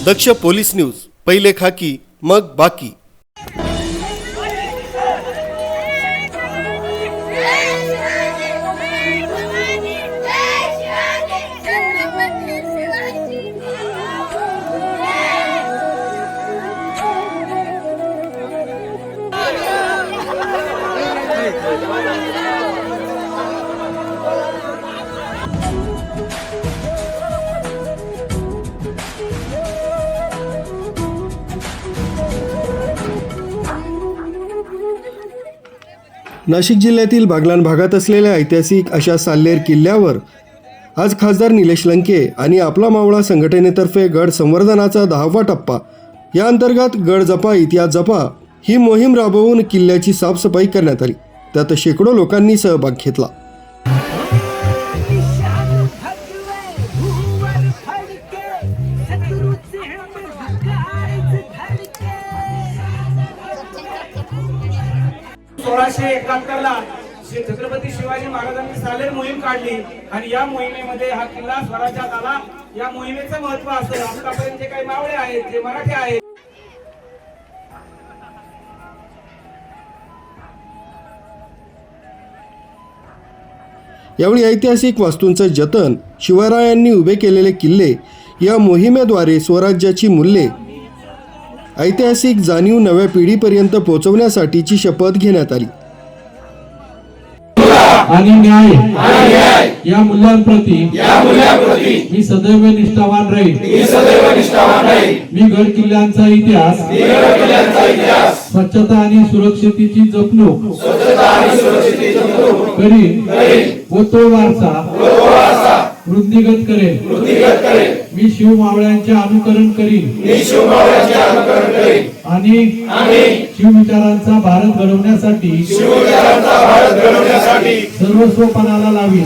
दक्ष police news, पहिले खाकी मग बाकी। नाशिक जिल्ह्यातील बागलाण भागात असलेल्या ऐतिहासिक अशा साल्हेर किल्ल्यावर आज खासदार निलेश लंके आणि आपला मावळा संघटनेतर्फे गड संवर्धनाचा 10वा टप्पा या अंतर्गत गड जपा इतिहास जपा ही मोहीम राबवून किल्ल्याची साफसफाई करण्यात आली। त्यात शेकडो लोकांनी सहभाग घेतला। सोळाशे 71 ला छत्रपती शिवाजी महाराजांनी साल्हेर मोहीम काढली आणि या मोहिमेमध्ये हा किल्ला स्वराज्यात आला। या मोहिमेचं महत्त्व असं आतापर्यंत जे काही मावळे आहेत, जे मराठी आहेत, यावेळी ऐतिहासिक वास्तूंचं जतन, शिवरायांनी उभे केलेले किल्ले या मोहिमेद्वारे स्वराज्याची मूल्ये, ऐतिहासिक जाणीव नव्या पिढीपर्यंत पोहोचवण्यासाठीची शपथ घेण्यात आली। आणि न्याय या मूल्यांप्रती मी सदैव निष्ठावान राहील। मी गड किल्ल्यांचा इतिहास स्वच्छता आणि सुरक्षिततेची जपणूक करीन व तो वारसा वृद्धिंगत करेन। मी शिव मावळ्यांचे अनुकरण करीन आणि शिव विचारांचा भारत घडवण्यासाठी सर्वस्वपणाला लावीन।